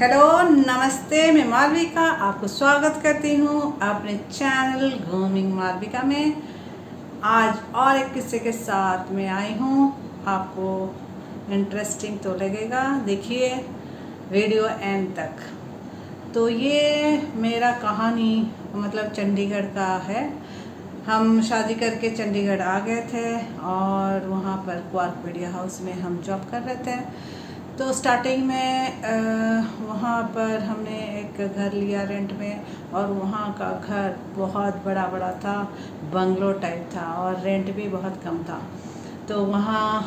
Hello नमस्ते, मैं मालविका आपको स्वागत करती हूँ अपने चैनल ग्रूमिंग मालविका में। आज और एक किस्से के साथ मैं आई हूँ। आपको इंटरेस्टिंग तो लगेगा, देखिए वीडियो एंड तक। तो ये मेरा कहानी मतलब चंडीगढ़ का है। हम शादी करके चंडीगढ़ आ गए थे और वहाँ पर क्वार्क मीडिया हाउस में हम जॉब कर रहे थे। तो स्टार्टिंग में वहाँ पर हमने एक घर लिया रेंट में, और वहाँ का घर बहुत बड़ा बड़ा था, बंगलो टाइप था, और रेंट भी बहुत कम था। तो वहाँ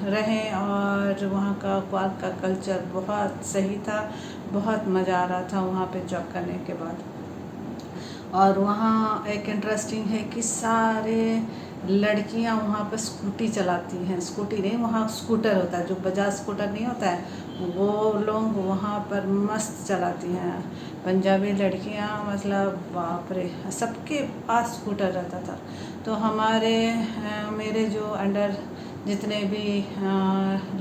रहें और वहाँ का क्वार्क का कल्चर बहुत सही था, बहुत मज़ा आ रहा था वहाँ पे जॉब करने के बाद। और वहाँ एक इंटरेस्टिंग है कि सारे लड़कियाँ वहाँ पर स्कूटी चलाती हैं। स्कूटी नहीं, वहाँ स्कूटर होता है, जो बजाज स्कूटर नहीं होता है, वो लोग वहाँ पर मस्त चलाती हैं। पंजाबी लड़कियाँ, मतलब बाप रे, सबके पास स्कूटर रहता था। तो हमारे मेरे जो अंडर जितने भी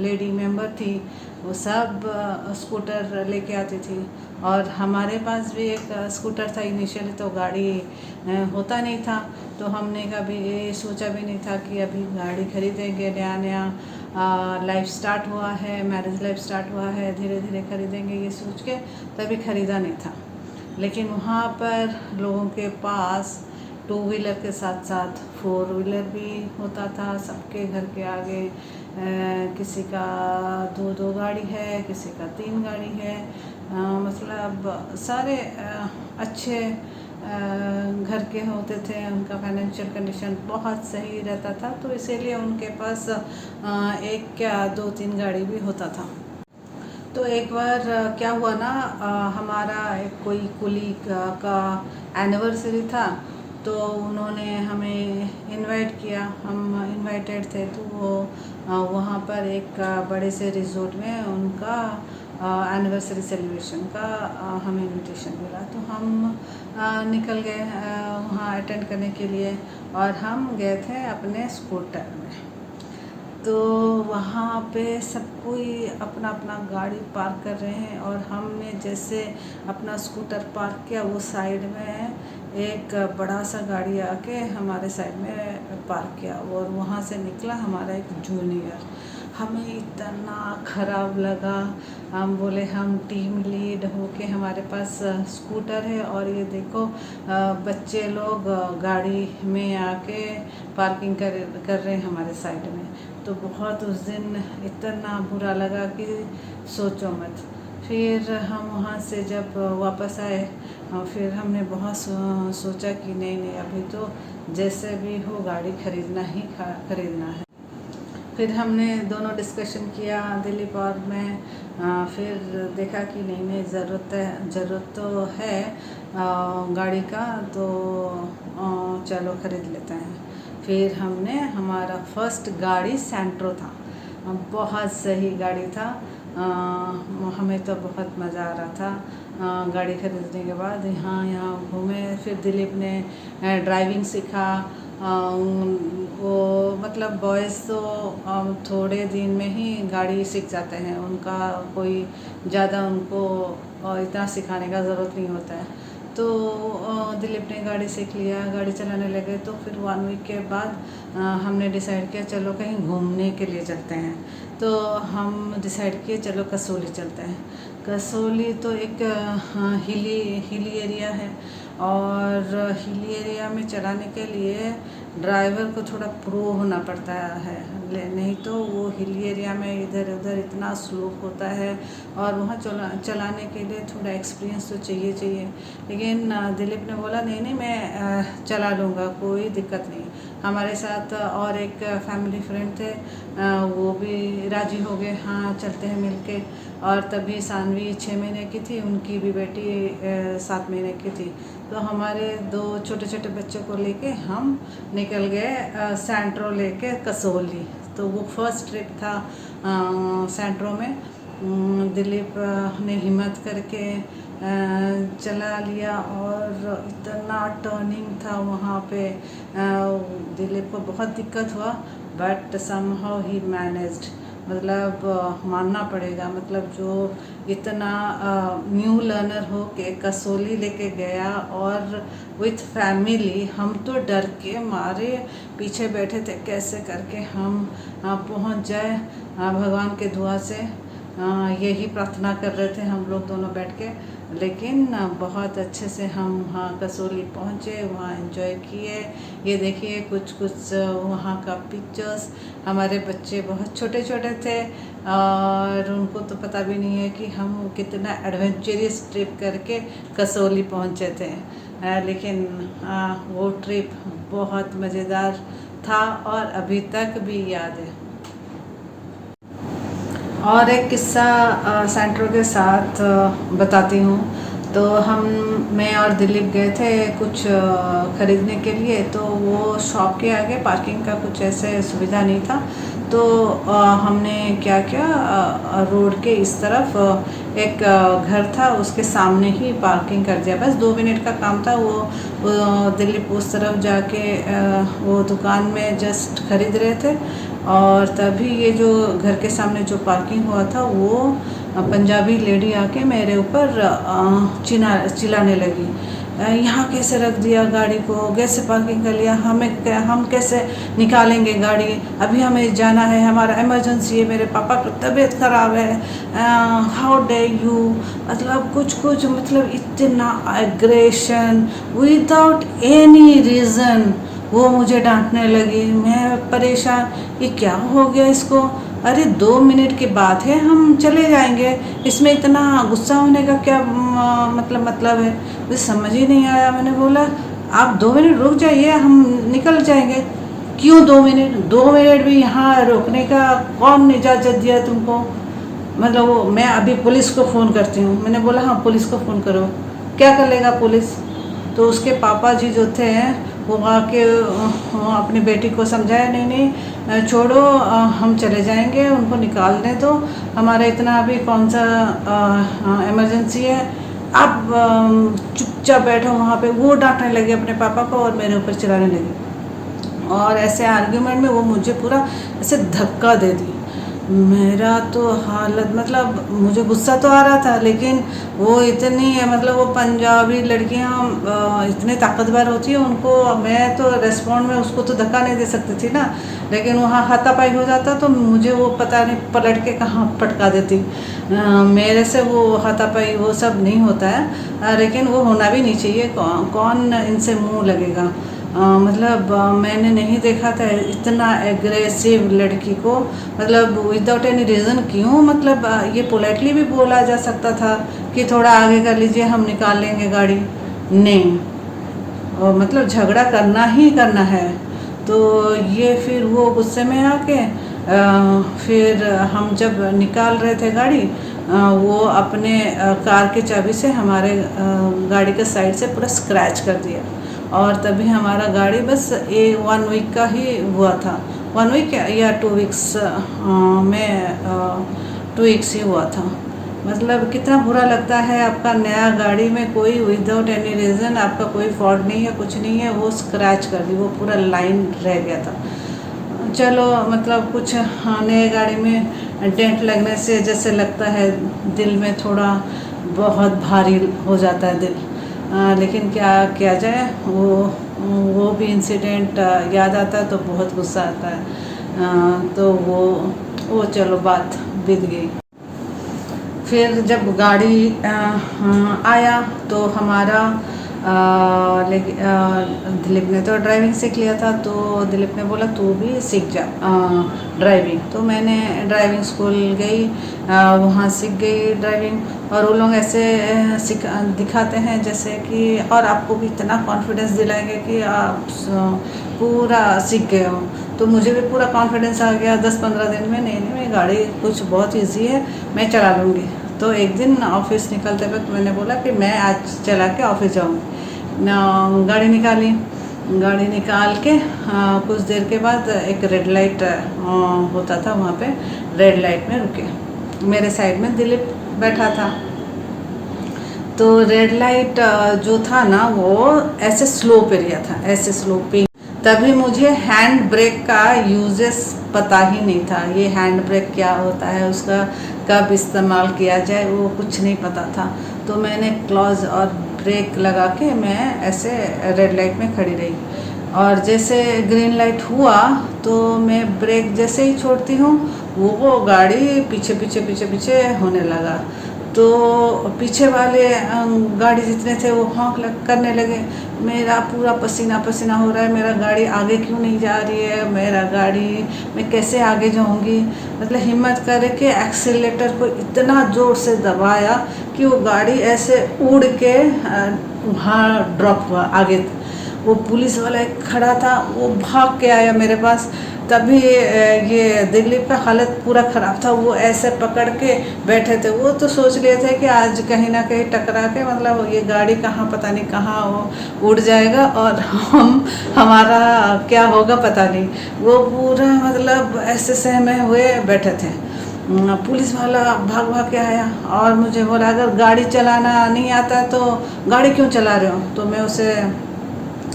लेडी मेंबर थी, वो सब स्कूटर लेके आती थी। और हमारे पास भी एक स्कूटर था। इनिशियली तो गाड़ी होता नहीं था, तो हमने कभी ये सोचा भी नहीं था कि अभी गाड़ी खरीदेंगे। नया नया लाइफ स्टार्ट हुआ है, मैरिज लाइफ स्टार्ट हुआ है, धीरे धीरे खरीदेंगे ये सोच के तभी ख़रीदा नहीं था। लेकिन वहाँ पर लोगों के पास टू व्हीलर के साथ साथ फोर व्हीलर भी होता था। सबके घर के आगे किसी का दो गाड़ी है, किसी का 3 गाड़ी है। मतलब सारे अच्छे घर के होते थे। उनका फाइनेंशियल कंडीशन बहुत सही रहता था, तो इसीलिए उनके पास एक क्या 2-3 गाड़ी भी होता था। तो एक बार क्या हुआ ना, हमारा एक कोई कुलीग का एनिवर्सरी था, तो उन्होंने हमें इनवाइट किया। हम इनवाइटेड थे, तो वो वहाँ पर एक बड़े से रिजॉर्ट में उनका एनिवर्सरी सेलिब्रेशन का हमें इनविटेशन मिला। तो हम निकल गए वहाँ अटेंड करने के लिए, और हम गए थे अपने स्कूटर में। तो वहाँ पे सब कोई अपना अपना गाड़ी पार्क कर रहे हैं, और हमने जैसे अपना स्कूटर पार्क किया, वो साइड में एक बड़ा सा गाड़ी आके हमारे साइड में पार्क किया, और वहाँ से निकला हमारा एक जूनियर। हमें इतना ख़राब लगा। हम बोले हम टीम लीड होके हमारे पास स्कूटर है, और ये देखो बच्चे लोग गाड़ी में आके पार्किंग कर रहे हैं हमारे साइड में। तो बहुत उस दिन इतना बुरा लगा कि सोचो मत। फिर हम वहाँ से जब वापस आए, फिर हमने बहुत सोचा कि नहीं अभी तो जैसे भी हो गाड़ी खरीदना है। फिर हमने दोनों डिस्कशन किया दिलीप और मैं। फिर देखा कि नहीं ज़रूरत तो है गाड़ी का, तो चलो ख़रीद लेते हैं। फिर हमने हमारा फर्स्ट गाड़ी सेंट्रो था, बहुत सही गाड़ी था। हमें तो बहुत मज़ा आ रहा था। गाड़ी खरीदने के बाद यहाँ घूमे। फिर दिलीप ने ड्राइविंग सीखा। वो मतलब बॉयज़ तो थोड़े दिन में ही गाड़ी सीख जाते हैं, उनका कोई ज़्यादा उनको इतना सिखाने का ज़रूरत नहीं होता है। तो दिलीप ने गाड़ी सीख लिया, गाड़ी चलाने लगे। तो फिर 1 वीक के बाद हमने डिसाइड किया चलो कहीं घूमने के लिए चलते हैं। तो हम डिसाइड किए चलो कसौली चलते हैं। कसौली तो एक हिली एरिया है, और हिली एरिया में चलाने के लिए ड्राइवर को थोड़ा प्रो होना पड़ता है, नहीं तो वो हिली एरिया में इधर उधर इतना स्लोप होता है, और वहाँ चलाने के लिए थोड़ा एक्सपीरियंस तो चाहिए। लेकिन दिलीप ने बोला नहीं मैं चला लूँगा, कोई दिक्कत नहीं। हमारे साथ और एक फैमिली फ्रेंड थे, वो भी राज़ी हो गए, हाँ चलते हैं मिलके। और तभी सानवी 6 महीने की थी, उनकी भी बेटी 7 महीने की थी। तो हमारे 2 छोटे छोटे बच्चों को लेके हम निकल गए सेंट्रो लेके कसौली। तो वो फर्स्ट ट्रिप था सेंट्रो में। दिलीप ने हिम्मत करके चला लिया, और इतना टर्निंग था वहाँ पे। दिलीप को बहुत दिक्कत हुआ, बट समहाउ ही मैनेज्ड। मतलब मानना पड़ेगा। मतलब जो इतना न्यू लर्नर हो के कसौली लेके गया और विथ फैमिली, हम तो डर के मारे पीछे बैठे थे कैसे करके हम पहुंच जाए भगवान के दुआ से। यही प्रार्थना कर रहे थे हम लोग दोनों बैठ के। लेकिन बहुत अच्छे से हम वहाँ कसौली पहुँचे, वहाँ एंजॉय किए। ये देखिए कुछ कुछ वहाँ का पिक्चर्स। हमारे बच्चे बहुत छोटे छोटे थे और उनको तो पता भी नहीं है कि हम कितना एडवेंचरस ट्रिप करके कसौली पहुँचे थे। लेकिन वो ट्रिप बहुत मज़ेदार था और अभी तक भी याद है। और एक किस्सा सेंट्रो के साथ बताती हूँ। तो मैं और दिलीप गए थे कुछ ख़रीदने के लिए। तो वो शॉप के आगे पार्किंग का कुछ ऐसे सुविधा नहीं था। तो हमने क्या किया, रोड के इस तरफ एक घर था, उसके सामने ही पार्किंग कर दिया। बस 2 मिनट का काम था। वो दिलीप उस तरफ जाके वो दुकान में जस्ट खरीद रहे थे और तभी ये जो घर के सामने जो पार्किंग हुआ था वो पंजाबी लेडी आके मेरे ऊपर चिल्लाने लगी, यहाँ कैसे रख दिया गाड़ी को, कैसे पार्किंग कर लिया, हम कैसे निकालेंगे गाड़ी, अभी हमें जाना है, हमारा इमरजेंसी है, मेरे पापा की तबीयत ख़राब है, हाउ डे यू। मतलब कुछ मतलब इतना एग्रेशन विदाउट एनी रीज़न वो मुझे डांटने लगी। मैं परेशान, ये क्या हो गया इसको। अरे 2 मिनट की बात है, हम चले जाएंगे, इसमें इतना गुस्सा होने का क्या मतलब है। मुझे समझ ही नहीं आया। मैंने बोला आप 2 मिनट रुक जाइए, हम निकल जाएंगे। क्यों 2 मिनट? 2 मिनट भी यहाँ रोकने का कौन इजाज़त दिया तुमको? मतलब वो, मैं अभी पुलिस को फ़ोन करती हूँ। मैंने बोला हाँ पुलिस को फ़ोन करो। क्या कर लेगा पुलिस? तो उसके पापा जी जो थे वो आके अपनी बेटी को समझाया, नहीं छोड़ो, हम चले जाएंगे, उनको निकालने दो, हमारा इतना अभी कौन सा इमरजेंसी है, आप चुपचाप बैठो वहाँ पे। वो डांटने लगे अपने पापा को और मेरे ऊपर चिल्लाने लगी और ऐसे आर्ग्यूमेंट में वो मुझे पूरा ऐसे धक्का दे दी। मेरा तो हालत, मतलब मुझे गुस्सा तो आ रहा था लेकिन वो इतनी मतलब वो पंजाबी लड़कियां इतनी ताकतवर होती है, उनको मैं तो रेस्पॉन्ड में उसको तो धक्का नहीं दे सकती थी ना। लेकिन वहाँ हाथापाई हो जाता तो मुझे वो पता नहीं पलट के कहाँ पटका देती। मेरे से वो हाथापाई वो सब नहीं होता है, लेकिन वो होना भी नहीं चाहिए। कौन इनसे मुँह लगेगा। मतलब मैंने नहीं देखा था इतना एग्रेसिव लड़की को। मतलब विदाउट एनी रीज़न क्यों, मतलब ये पोलाइटली भी बोला जा सकता था कि थोड़ा आगे कर लीजिए, हम निकाल लेंगे गाड़ी। नहीं, और मतलब झगड़ा करना ही करना है। तो ये फिर वो गुस्से में आके फिर हम जब निकाल रहे थे गाड़ी, वो अपने कार की चाबी से हमारे गाड़ी के साइड से पूरा स्क्रैच कर दिया। और तभी हमारा गाड़ी बस 1 वीक का ही हुआ था, 1 वीक या 2 वीक्स में 2 वीक्स ही हुआ था। मतलब कितना बुरा लगता है, आपका नया गाड़ी में कोई विदाउट एनी रीज़न, आपका कोई फॉल्ट नहीं है, कुछ नहीं है, वो स्क्रैच कर दी, वो पूरा लाइन रह गया था। चलो मतलब कुछ नए गाड़ी में डेंट लगने से जैसे लगता है दिल में थोड़ा बहुत भारी हो जाता है दिल। लेकिन क्या किया जाए, वो भी इंसिडेंट याद आता है तो बहुत गुस्सा आता है। तो वो चलो बात बीत गई। फिर जब गाड़ी आया तो हमारा दिलीप ने तो ड्राइविंग सीख लिया था। तो दिलीप ने बोला तू भी सीख जा ड्राइविंग। तो मैंने ड्राइविंग स्कूल गई, वहाँ सीख गई ड्राइविंग। और वो लोग ऐसे दिखाते हैं जैसे कि, और आपको भी इतना कॉन्फिडेंस दिलाएंगे कि आप पूरा सीख गए हो। तो मुझे भी पूरा कॉन्फिडेंस आ गया 10-15 दिन में, नहीं मेरी गाड़ी कुछ बहुत ईजी है, मैं चला लूँगी। तो एक दिन ऑफिस निकलते वक्त मैंने बोला कि मैं आज चला के ऑफिस जाऊँगी। गाड़ी निकाली, गाड़ी निकाल के कुछ देर के बाद एक रेड लाइट होता था, वहाँ पे रेड लाइट में रुके। मेरे साइड में दिलीप बैठा था। तो रेड लाइट जो था ना वो ऐसे स्लोप एरिया था, ऐसे स्लोपिंग तभी मुझे हैंड ब्रेक का यूजेस पता ही नहीं था। ये हैंड ब्रेक क्या होता है, उसका कब इस्तेमाल किया जाए, वो कुछ नहीं पता था। तो मैंने क्लॉज और ब्रेक लगा के मैं ऐसे रेड लाइट में खड़ी रही, और जैसे ग्रीन लाइट हुआ तो मैं ब्रेक जैसे ही छोड़ती हूँ वो गाड़ी पीछे पीछे पीछे पीछे होने लगा। तो पीछे वाले गाड़ी जितने थे वो हॉक करने लगे। मेरा पूरा पसीना पसीना हो रहा है, मेरा गाड़ी आगे क्यों नहीं जा रही है, मेरा गाड़ी मैं कैसे आगे जाऊंगी। मतलब हिम्मत करके एक्सीलेटर को इतना ज़ोर से दबाया कि वो गाड़ी ऐसे उड़ के वहाँ ड्रॉप हुआ आगे। वो पुलिस वाला एक खड़ा था, वो भाग के आया मेरे पास। तभी ये दिलीप का हालत पूरा ख़राब था, वो ऐसे पकड़ के बैठे थे। वो तो सोच लिए थे कि आज कहीं ना कहीं टकरा के मतलब ये गाड़ी कहाँ पता नहीं कहाँ वो उड़ जाएगा और हमारा क्या होगा पता नहीं। वो पूरा मतलब ऐसे सहमे हुए बैठे थे। पुलिस वाला भाग भाग के आया और मुझे बोला अगर गाड़ी चलाना नहीं आता है तो गाड़ी क्यों चला रहे हो। तो मैं उसे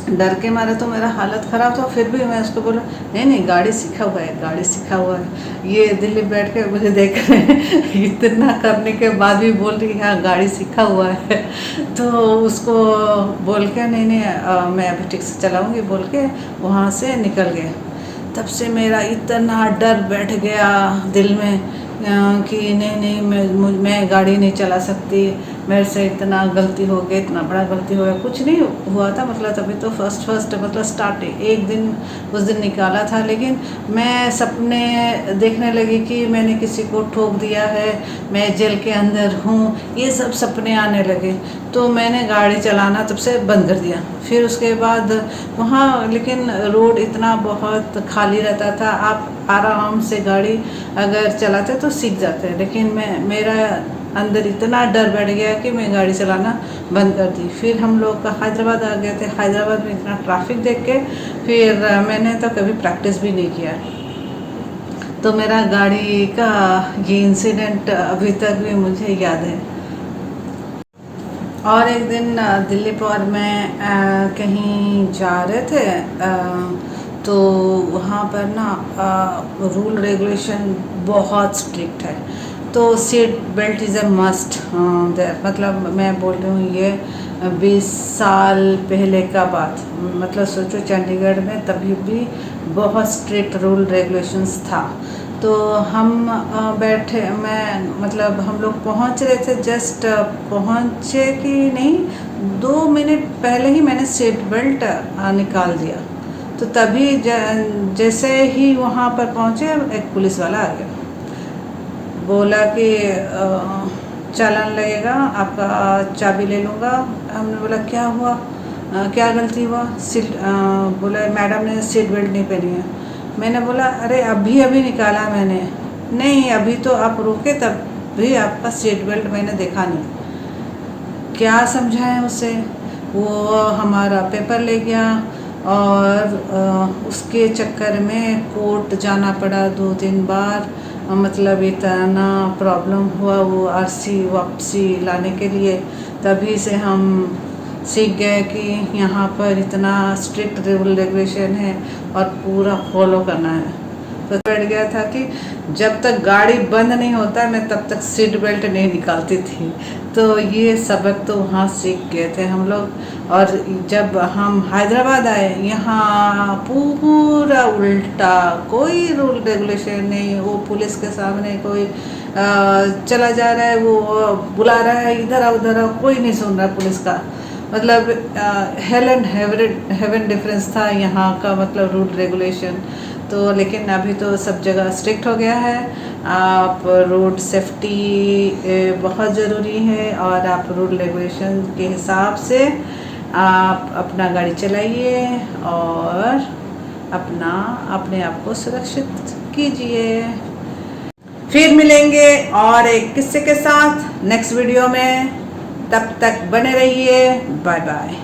डर के मारे तो मेरा हालत ख़राब था, फिर भी मैं उसको बोला नहीं नहीं गाड़ी सीखा हुआ है, गाड़ी सीखा हुआ है। ये दिल्ली बैठ के मुझे देख रहे हैं इतना करने के बाद भी बोल रही है हाँ गाड़ी सीखा हुआ है। तो उसको बोल के नहीं नहीं मैं अभी ठीक से चलाऊँगी बोल के वहाँ से निकल गए। तब से मेरा इतना डर बैठ गया दिल में कि नहीं नहीं मैं गाड़ी नहीं चला सकती, मेरे से इतना गलती हो गई, इतना बड़ा गलती हो गया। कुछ नहीं हुआ था मतलब तभी तो फर्स्ट मतलब स्टार्टिंग एक दिन उस दिन निकाला था, लेकिन मैं सपने देखने लगी कि मैंने किसी को ठोक दिया है, मैं जेल के अंदर हूँ, ये सब सपने आने लगे। तो मैंने गाड़ी चलाना तब से बंद कर दिया। फिर उसके बाद वहाँ लेकिन रोड इतना बहुत खाली रहता था, आप आराम से गाड़ी अगर चलाते तो सीख जाते, लेकिन मेरा अंदर इतना डर बैठ गया कि मैं गाड़ी चलाना बंद कर दी। फिर हम लोग का हैदराबाद आ गए थे, हैदराबाद में इतना ट्रैफिक देख के फिर मैंने तो कभी प्रैक्टिस भी नहीं किया। तो मेरा गाड़ी का ये इंसिडेंट अभी तक भी मुझे याद है। और एक दिन दिलीप और मैं कहीं जा रहे थे तो वहाँ पर ना रूल रेगुलेशन बहुत स्ट्रिक्ट है। तो seat belt is a must there. मतलब मैं बोल रही हूँ ये 20 साल पहले का बात, मतलब सोचो चंडीगढ़ में तभी भी बहुत स्ट्रिक्ट रूल रेगुलेशंस था। तो हम बैठे मैं मतलब हम लोग पहुंच रहे थे, जस्ट पहुंचे कि नहीं 2 मिनट पहले ही मैंने सीट बेल्ट निकाल दिया। तो तभी जैसे ही वहाँ पर पहुँचे एक पुलिस वाला आ गया, बोला कि चालान लगेगा, आपका चाबी ले लूँगा। हमने बोला क्या हुआ, क्या गलती हुआ। बोला मैडम ने सीट बेल्ट नहीं पहनी है। मैंने बोला अरे अभी अभी निकाला मैंने। नहीं अभी तो आप रुके तब भी आपका सीट बेल्ट मैंने देखा नहीं। क्या समझाएं उसे, वो हमारा पेपर ले गया और उसके चक्कर में कोर्ट जाना पड़ा 2-3 बार। मतलब इतना प्रॉब्लम हुआ वो आरसी वापसी लाने के लिए। तभी से हम सीख गए कि यहाँ पर इतना स्ट्रिक्ट रूल रेगुलेशन है और पूरा फॉलो करना है। तो बैठ गया था कि जब तक गाड़ी बंद नहीं होता मैं तब तक सीट बेल्ट नहीं निकालती थी। तो ये सबक तो वहाँ सीख गए थे हम लोग। और जब हम हैदराबाद आए यहाँ पूरा उल्टा, कोई रूल रेगुलेशन नहीं। वो पुलिस के सामने कोई चला जा रहा है, वो बुला रहा है इधर आओ उधर आओ, कोई नहीं सुन रहा पुलिस का। मतलब हेल एंड हेवन डिफरेंस था यहाँ का मतलब रूल रेगुलेशन। तो लेकिन अभी तो सब जगह स्ट्रिक्ट हो गया है। आप रोड सेफ्टी बहुत ज़रूरी है और आप रूल रेगुलेशन के हिसाब से आप अपना गाड़ी चलाइए और अपने आप को सुरक्षित कीजिए। फिर मिलेंगे और एक किस्से के साथ नेक्स्ट वीडियो में। तब तक बने रहिए। Bye bye.